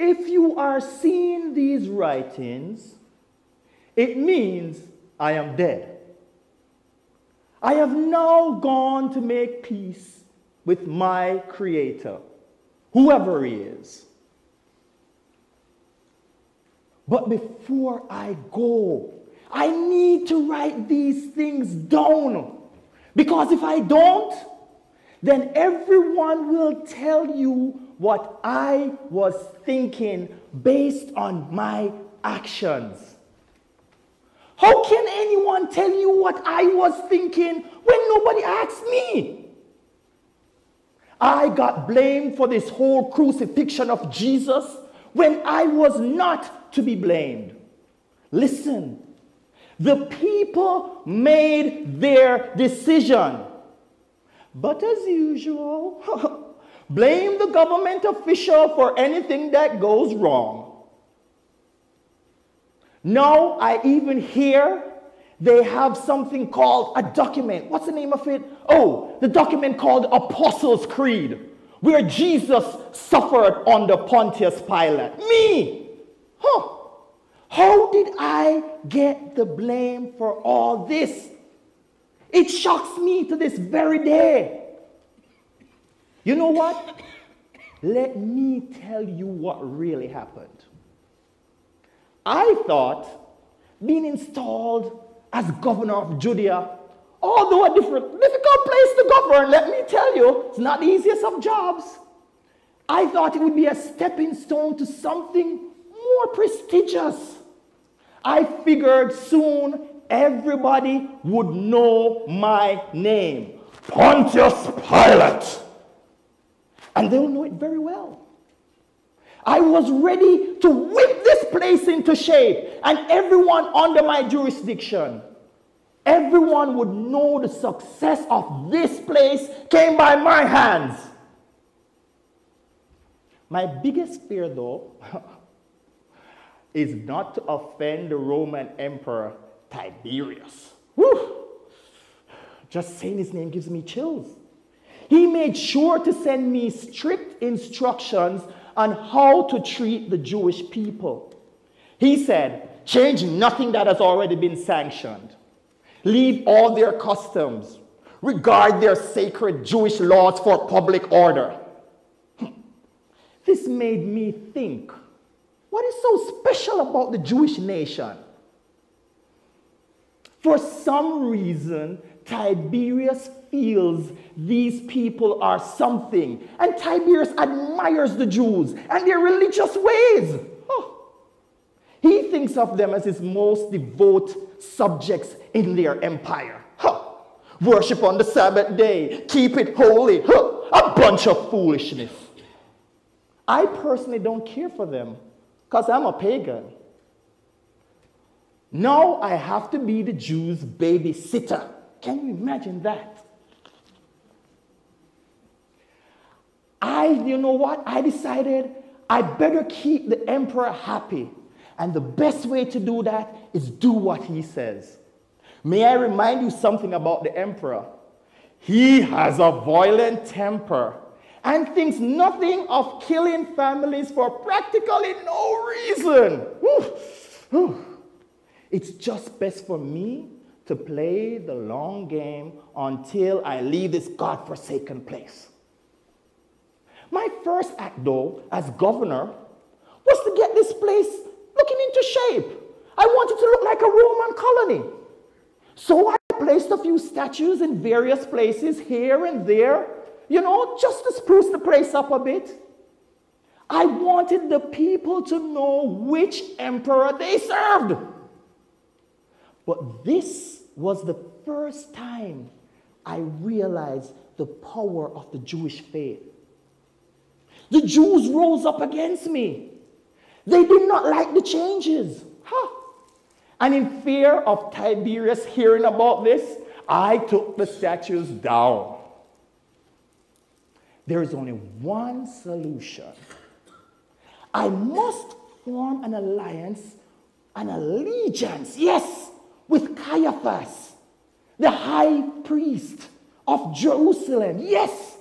If you are seeing these writings, it means I am dead. I have now gone to make peace with my Creator, whoever He is. But before I go, I need to write these things down. Because if I don't, then everyone will tell you what I was thinking based on my actions. How can anyone tell you what I was thinking when nobody asked me? I got blamed for this whole crucifixion of Jesus when I was not to be blamed. Listen, the people made their decision. But as usual, blame the government official for anything that goes wrong. Now I even hear they have something called a document. What's the name of it? Oh, the document called Apostles' Creed, where Jesus suffered under Pontius Pilate. Me! How did I get the blame for all this? It shocks me to this very day. You know what? Let me tell you what really happened. I thought being installed as governor of Judea, although a difficult place to govern, let me tell you, it's not the easiest of jobs. I thought it would be a stepping stone to something more prestigious. I figured soon everybody would know my name, Pontius Pilate. And they'll know it very well. I was ready to whip this place into shape, and everyone under my jurisdiction, everyone would know the success of this place came by my hands. My biggest fear, though, is not to offend the Roman Emperor Tiberius. Whew. Just saying his name gives me chills. He made sure to send me strict instructions on how to treat the Jewish people. He said, change nothing that has already been sanctioned. Leave all their customs. Regard their sacred Jewish laws for public order. This made me think, what is so special about the Jewish nation? For some reason, Tiberius feels these people are something. And Tiberius admires the Jews and their religious ways. He thinks of them as his most devout subjects in their empire. Worship on the Sabbath day. Keep it holy. A bunch of foolishness. I personally don't care for them because I'm a pagan. Now I have to be the Jews' babysitter. Can you imagine that? You know what? I decided I better keep the emperor happy. And the best way to do that is do what he says. May I remind you something about the emperor? He has a violent temper and thinks nothing of killing families for practically no reason. It's just best for me to play the long game until I leave this godforsaken place. My first act, though, as governor, was to get this place looking into shape. I wanted to look like a Roman colony. So I placed a few statues in various places here and there, you know, just to spruce the place up a bit. I wanted the people to know which emperor they served. But this was the first time I realized the power of the Jewish faith. The Jews rose up against me. They did not like the changes. And in fear of Tiberius hearing about this, I took the statues down. There is only one solution. I must form an alliance, an allegiance, yes, with Caiaphas, the high priest of Jerusalem. Yes,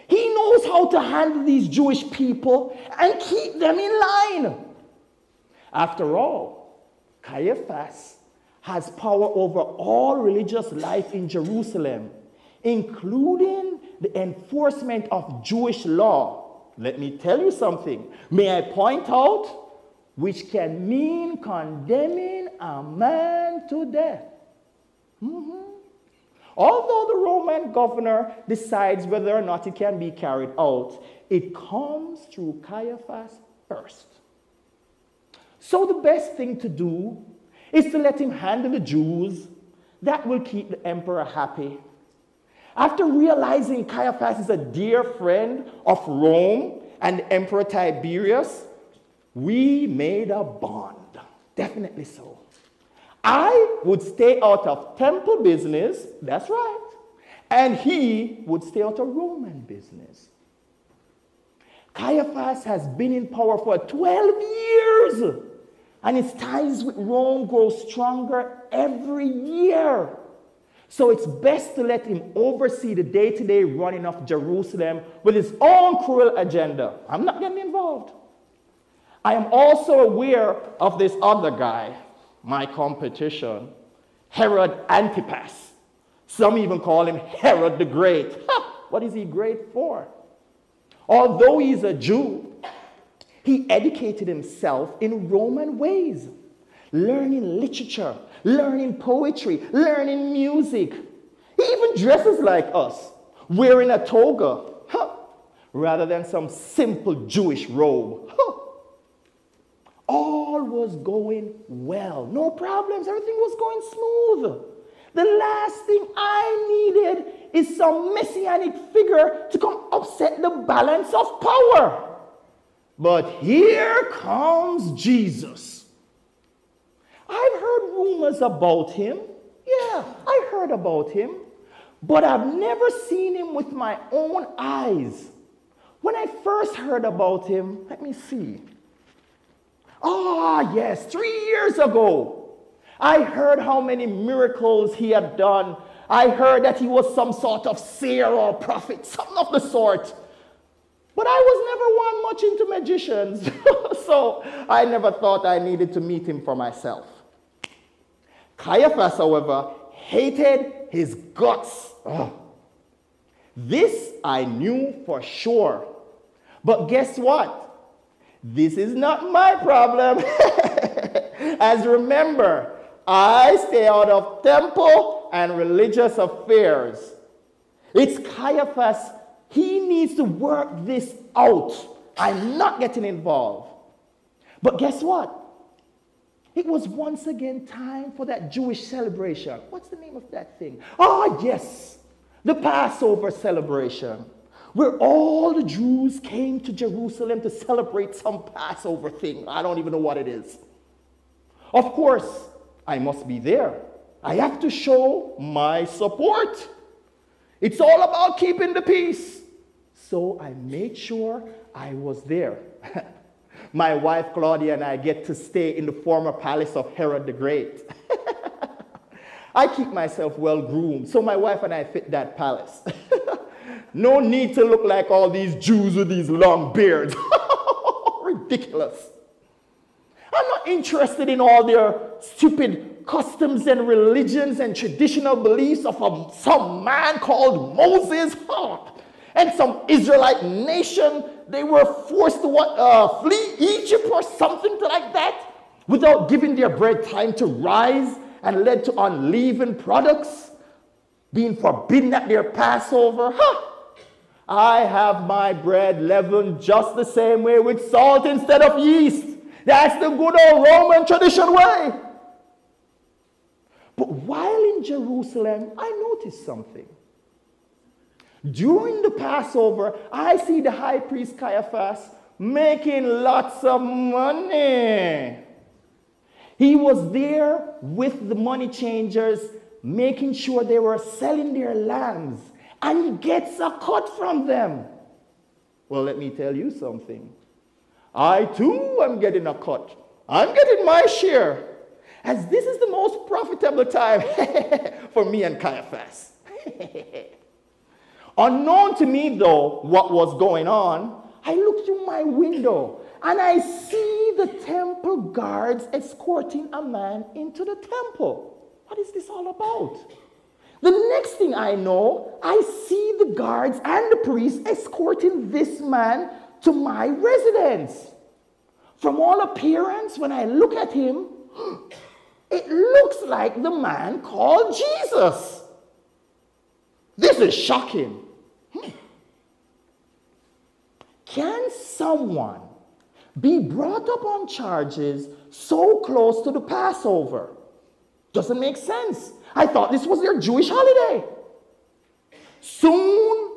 He knows how to handle these Jewish people and keep them in line. After all, Caiaphas has power over all religious life in Jerusalem, including the enforcement of Jewish law. Let me tell you something. May I point out? Which can mean condemning a man to death. Although the Roman governor decides whether or not it can be carried out, it comes through Caiaphas first. So the best thing to do is to let him handle the Jews. That will keep the emperor happy. After realizing Caiaphas is a dear friend of Rome and Emperor Tiberius, we made a bond. Definitely so. I would stay out of temple business, that's right, and he would stay out of Roman business. Caiaphas has been in power for 12 years, and his ties with Rome grow stronger every year. So it's best to let him oversee the day-to-day running of Jerusalem with his own cruel agenda. I'm not getting involved. I am also aware of this other guy, my competition, Herod Antipas. Some even call him Herod the Great. What is he great for? Although he's a Jew, he educated himself in Roman ways, learning literature, learning poetry, learning music. He even dresses like us, wearing a toga, rather than some simple Jewish robe. All was going well. No problems. Everything was going smooth. The last thing I needed is some messianic figure to come upset the balance of power. But here comes Jesus. I've heard rumors about him. Yeah, I heard about him. But I've never seen him with my own eyes. When I first heard about him, let me see. Ah, yes, 3 years ago, I heard how many miracles he had done. I heard that he was some sort of seer or prophet, something of the sort. But I was never one much into magicians, so I never thought I needed to meet him for myself. Caiaphas, however, hated his guts. This I knew for sure. But guess what? This is not my problem. As remember, I stay out of temple and religious affairs. It's Caiaphas. He needs to work this out. I'm not getting involved. But guess what? It was once again time for that Jewish celebration. What's the name of that thing? Ah, yes, the Passover celebration, where all the Jews came to Jerusalem to celebrate some Passover thing. I don't even know what it is. Of course, I must be there. I have to show my support. It's all about keeping the peace. So I made sure I was there. My wife Claudia and I get to stay in the former palace of Herod the Great. I keep myself well groomed, so my wife and I fit that palace. No need to look like all these Jews with these long beards. Ridiculous. I'm not interested in all their stupid customs and religions and traditional beliefs of some man called Moses and some Israelite nation. They were forced to flee Egypt or something like that without giving their bread time to rise and led to unleavened products being forbidden at their Passover. I have my bread leavened just the same way with salt instead of yeast. That's the good old Roman tradition way. But while in Jerusalem, I noticed something. During the Passover, I see the high priest Caiaphas making lots of money. He was there with the money changers, making sure they were selling their lambs, and he gets a cut from them. Well, let me tell you something. I too am getting a cut. I'm getting my share, as this is the most profitable time for me and Caiaphas. Unknown to me, though, what was going on, I looked through my window and I see the temple guards escorting a man into the temple. What is this all about? The next thing I know, I see the guards and the priest escorting this man to my residence. From all appearance, when I look at him, it looks like the man called Jesus. This is shocking. Can someone be brought up on charges so close to the Passover? Doesn't make sense. I thought this was their Jewish holiday. Soon,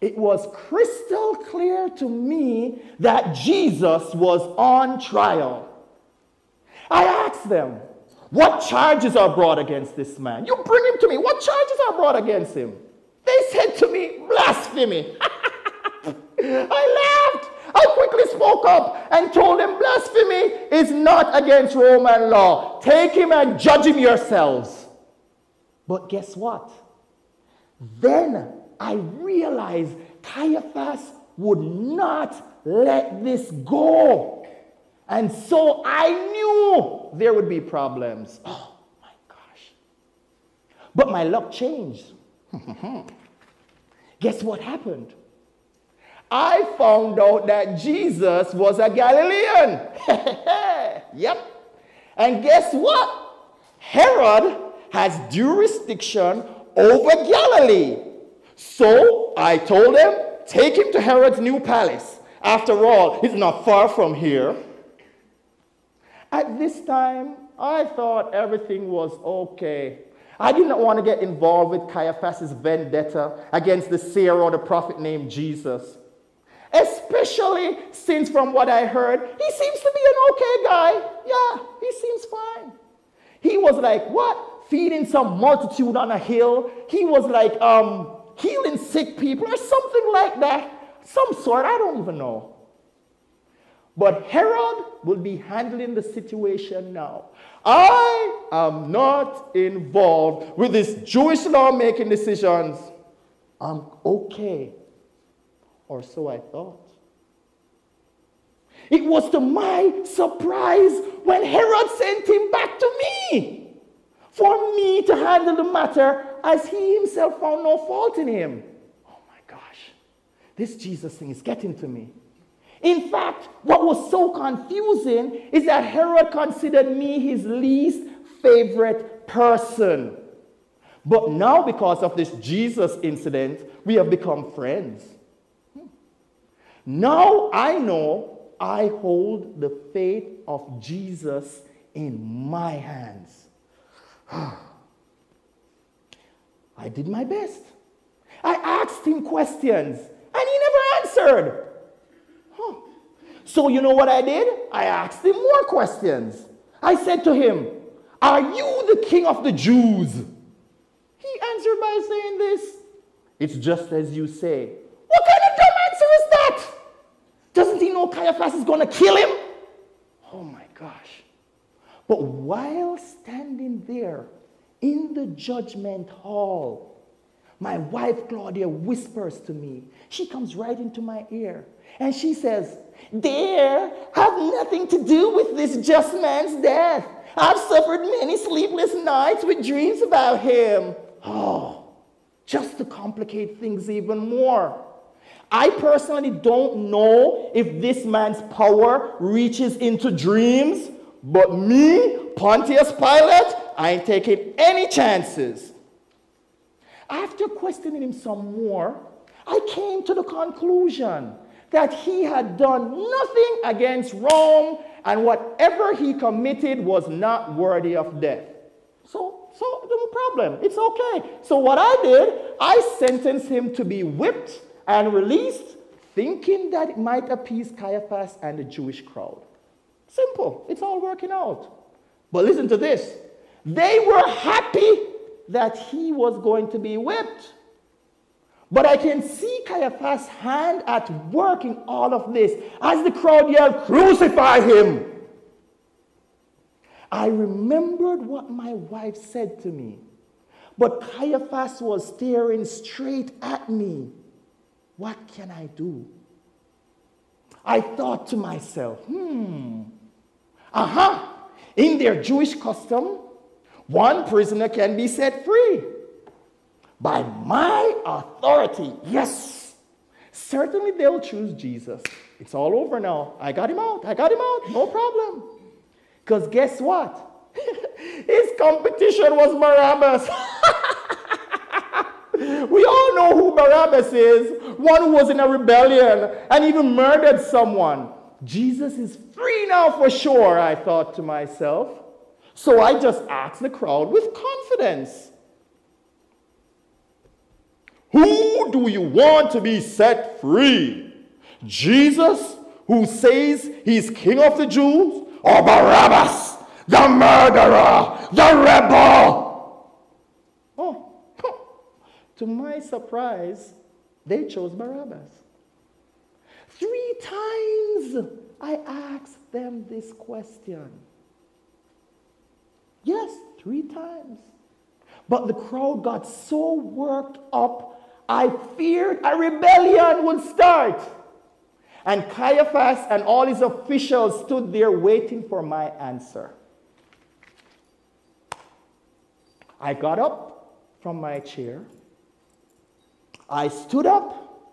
it was crystal clear to me that Jesus was on trial. I asked them, what charges are brought against this man? You bring him to me. What charges are brought against him? They said to me, blasphemy. I laughed. I quickly spoke up and told them blasphemy is not against Roman law. Take him and judge him yourselves. But guess what? Then I realized Caiaphas would not let this go. And so I knew there would be problems. Oh my gosh. But my luck changed. Guess what happened? I found out that Jesus was a Galilean. Yep. And guess what? Herod has jurisdiction over Galilee. So I told them, take him to Herod's new palace. After all, it's not far from here. At this time, I thought everything was okay. I did not want to get involved with Caiaphas' vendetta against the seer or the prophet named Jesus. Especially since from what I heard, he seems to be an okay guy. Yeah, he seems fine. He was like, what? Feeding some multitude on a hill. He was like healing sick people or something like that. Some sort, I don't even know. But Herod will be handling the situation now. I am not involved with this Jewish law-making decisions. I'm okay. Or so I thought. It was to my surprise when Herod sent him back to me for me to handle the matter as he himself found no fault in him. Oh my gosh, this Jesus thing is getting to me. In fact, what was so confusing is that Herod considered me his least favorite person. But now, because of this Jesus incident, we have become friends. Now I know I hold the fate of Jesus in my hands. I did my best. I asked him questions, and he never answered. So you know what I did? I asked him more questions. I said to him, are you the king of the Jews? He answered by saying this. It's just as you say. What kind of dumb answer is that? Doesn't he know Caiaphas is going to kill him? Oh my gosh. But while standing there in the judgment hall, my wife Claudia whispers to me. She comes right into my ear and she says, "Dear, have nothing to do with this just man's death. I've suffered many sleepless nights with dreams about him." Oh, just to complicate things even more. I personally don't know if this man's power reaches into dreams, but me, Pontius Pilate, I ain't taking any chances. After questioning him some more, I came to the conclusion that he had done nothing against Rome and whatever he committed was not worthy of death. So no problem. It's okay. So what I did, I sentenced him to be whipped and released, thinking that it might appease Caiaphas and the Jewish crowd. Simple. It's all working out. But listen to this. They were happy that he was going to be whipped. But I can see Caiaphas' hand at work in all of this as the crowd yelled, "Crucify him!" I remembered what my wife said to me, but Caiaphas was staring straight at me. what can I do? I thought to myself, in their Jewish custom, one prisoner can be set free. By my authority, yes, certainly they'll choose Jesus. It's all over now. I got him out, no problem. Because guess what? His competition was Barabbas. We all know who Barabbas is, one who was in a rebellion and even murdered someone. Jesus is free now for sure, I thought to myself. So I just asked the crowd with confidence, who do you want to be set free? Jesus, who says he's king of the Jews, or Barabbas, the murderer, the rebel? To my surprise, they chose Barabbas. 3 times I asked them this question. Yes, 3 times. But the crowd got so worked up, I feared a rebellion would start. And Caiaphas and all his officials stood there waiting for my answer. I got up from my chair. I stood up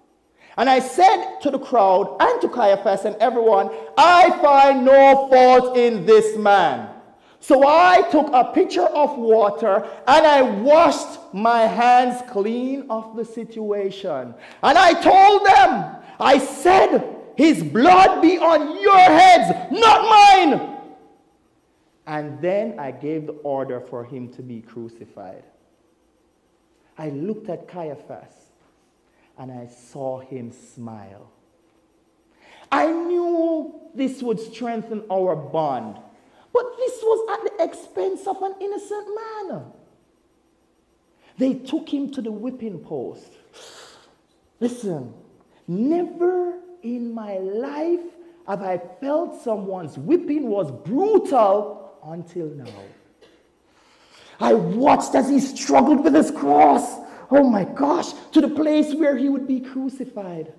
and I said to the crowd and to Caiaphas and everyone, I find no fault in this man. So I took a pitcher of water and I washed my hands clean of the situation. And I told them, I said, his blood be on your heads, not mine. And then I gave the order for him to be crucified. I looked at Caiaphas and I saw him smile. I knew this would strengthen our bond, but this was at the expense of an innocent man. They took him to the whipping post. Listen, never in my life have I felt someone's whipping was brutal until now. I watched as he struggled with his cross. Oh my gosh, to the place where he would be crucified.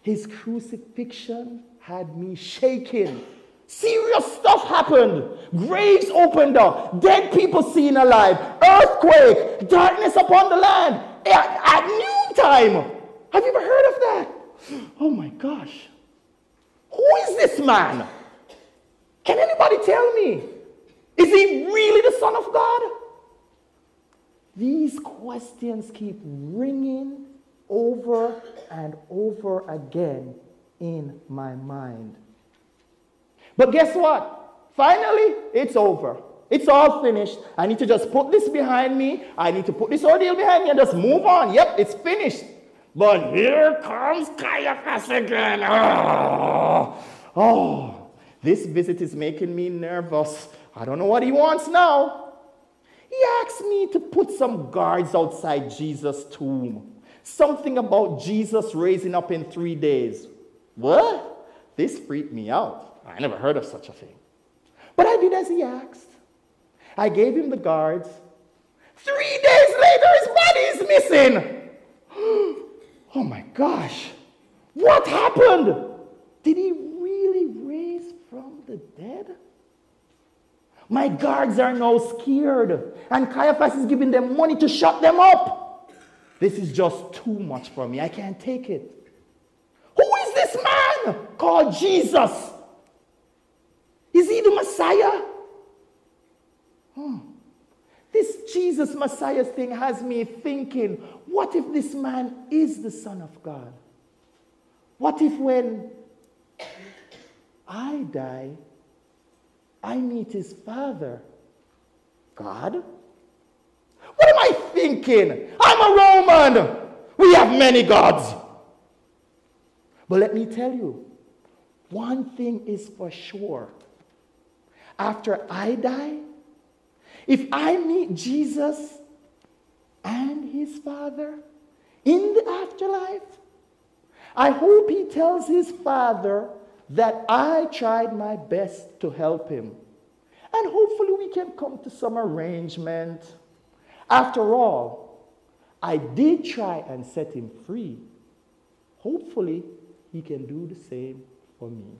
His crucifixion had me shaking. Serious stuff happened. Graves opened up. Dead people seen alive. Earthquake. Darkness upon the land. At noontime. Have you ever heard of that? Oh my gosh. Who is this man? Can anybody tell me? Is he really the Son of God? These questions keep ringing over and over again in my mind. But guess what? Finally, it's over. It's all finished. I need to just put this behind me. I need to put this ordeal behind me and just move on. Yep, it's finished. But here comes Caiaphas again. Oh, this visit is making me nervous. I don't know what he wants now. He asked me to put some guards outside Jesus' tomb. Something about Jesus raising up in 3 days. What? This freaked me out. I never heard of such a thing. But I did as he asked. I gave him the guards. 3 days later, his body is missing. Oh my gosh. What happened? Did he really raise from the dead? My guards are now scared, and Caiaphas is giving them money to shut them up. This is just too much for me. I can't take it. Who is this man called Jesus? Is he the Messiah? This Jesus Messiah thing has me thinking, what if this man is the Son of God? What if when I die, I meet his Father, God? What am I thinking? I'm a Roman. We have many gods. But let me tell you, one thing is for sure. After I die, if I meet Jesus and his Father in the afterlife, I hope he tells his Father that I tried my best to help him. And hopefully we can come to some arrangement. After all, I did try and set him free. Hopefully, he can do the same for me.